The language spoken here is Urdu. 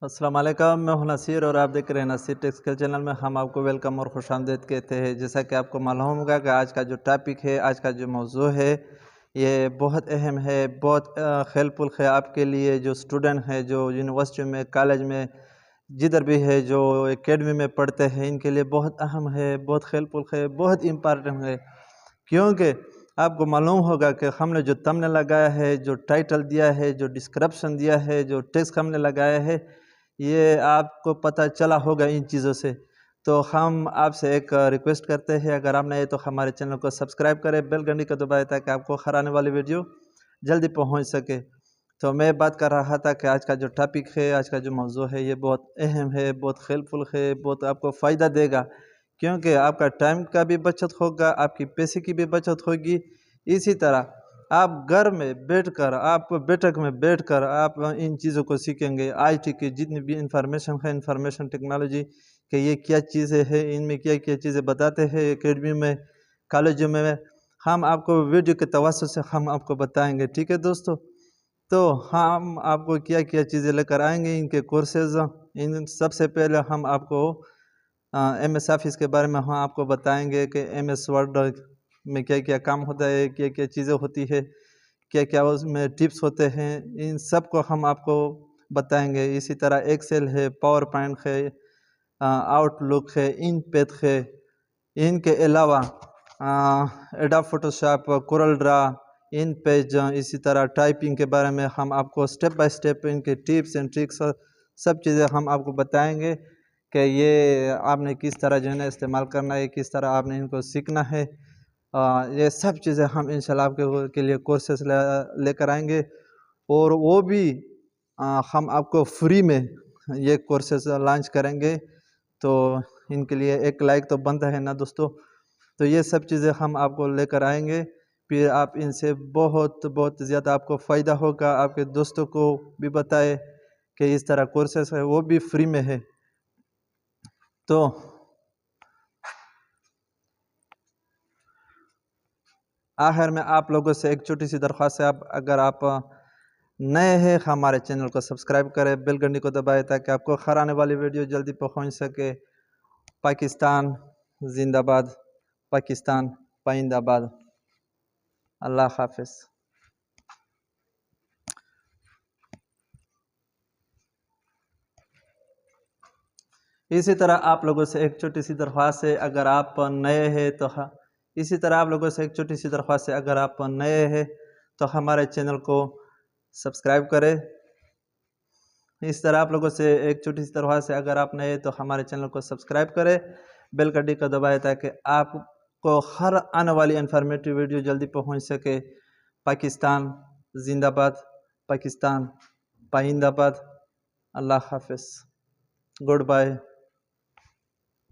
السلام علیکم، میں ہوں نصیر اور آپ دیکھ رہے ہیں نصیر ٹیکس کے چینل میں. ہم آپ کو ویلکم اور خوش آمدید کہتے ہیں. جیسا کہ آپ کو معلوم ہوگا کہ آج کا جو ٹاپک ہے، آج کا جو موضوع ہے، یہ بہت اہم ہے، بہت ہیلپ فل ہے آپ کے لیے جو اسٹوڈنٹ ہیں، جو یونیورسٹی میں، کالج میں، جدھر بھی ہے، جو اکیڈمی میں پڑھتے ہیں، ان کے لیے بہت اہم ہے، بہت ہیلپ فل ہے، بہت امپارٹنٹ ہے. کیونکہ آپ کو معلوم ہوگا کہ ہم نے جو تمنے لگایا ہے، جو ٹائٹل دیا ہے، جو ڈسکرپشن دیا ہے، جو ٹیکسٹ ہم نے لگایا ہے، یہ آپ کو پتہ چلا ہوگا ان چیزوں سے. تو ہم آپ سے ایک ریکویسٹ کرتے ہیں، اگر آپ نئے تو ہمارے چینل کو سبسکرائب کریں، بیل گھنٹی کو دبائیں تاکہ آپ کو ہر آنے والی ویڈیو جلدی پہنچ سکے. تو میں بات کر رہا تھا کہ آج کا جو ٹاپک ہے، آج کا جو موضوع ہے، یہ بہت اہم ہے، بہت ہیلپ فل ہے، بہت آپ کو فائدہ دے گا. کیونکہ آپ کا ٹائم کا بھی بچت ہوگا، آپ کی پیسے کی بھی بچت ہوگی. اسی طرح آپ گھر میں بیٹھ کر، آپ بیٹھک میں بیٹھ کر آپ ان چیزوں کو سیکھیں گے. آئی ٹی کی جتنی بھی انفارمیشن ہے، انفارمیشن ٹیکنالوجی کہ یہ کیا چیزیں ہیں، ان میں کیا کیا چیزیں بتاتے ہیں اکیڈمی میں، کالجوں میں، ہم آپ کو ویڈیو کے توسط سے ہم آپ کو بتائیں گے. ٹھیک ہے دوستو؟ تو ہم آپ کو کیا کیا چیزیں لے کر آئیں گے، ان کے کورسز. ان سب سے پہلے ہم آپ کو ایم ایس آفس کے بارے میں ہم آپ کو بتائیں گے کہ ایم ایس ورڈ میں کیا کیا کام ہوتا ہے، کیا کیا چیزیں ہوتی ہے، کیا کیا اس میں ٹپس ہوتے ہیں، ان سب کو ہم آپ کو بتائیں گے. اسی طرح ایکسل ہے، پاور پوائنٹ ہے، آؤٹ لک ہے، ان پیتھ ہے. ان کے علاوہ ایڈوب فوٹوشاپ، کورل ڈرا، ان پیج، اسی طرح ٹائپنگ کے بارے میں ہم آپ کو سٹیپ بائی سٹیپ ان کے ٹپس اینڈ ٹرکس سب چیزیں ہم آپ کو بتائیں گے کہ یہ آپ نے کس طرح جو ہے نا استعمال کرنا ہے، کس طرح آپ نے ان کو سیکھنا ہے. یہ سب چیزیں ہم انشاءاللہ آپ کے لیے کورسز لے کر آئیں گے. اور وہ بھی ہم آپ کو فری میں یہ کورسز لانچ کریں گے. تو ان کے لیے ایک لائک تو بنتا ہے نا دوستو. تو یہ سب چیزیں ہم آپ کو لے کر آئیں گے. پھر آپ ان سے بہت زیادہ آپ کو فائدہ ہوگا. آپ کے دوستوں کو بھی بتائے کہ اس طرح کورسز ہے، وہ بھی فری میں ہے. تو آخر میں آپ لوگوں سے ایک چھوٹی سی درخواست ہے، اگر آپ نئے ہیں ہمارے چینل کو سبسکرائب کریں، بیل گھنٹی کو دبائیں تاکہ آپ کو ہر آنے والی ویڈیو جلدی پہنچ سکے. پاکستان زندہ باد، پاکستان پائندہ باد. اللہ حافظ. اسی طرح آپ لوگوں سے ایک چھوٹی سی درخواست ہے، اگر آپ نئے ہیں تو ہمارے چینل کو سبسکرائب کریں. اس طرح آپ لوگوں سے ایک چھوٹی سی درخواست ہے، اگر آپ نئے ہیں تو ہمارے چینل کو سبسکرائب کریں، بیل گھنٹی کو دبائیں تاکہ آپ کو ہر آنے والی انفارمیٹیو ویڈیو جلدی پہنچ سکے. پاکستان زندہ باد، پاکستان پائندہ باد. اللہ حافظ. Good bye.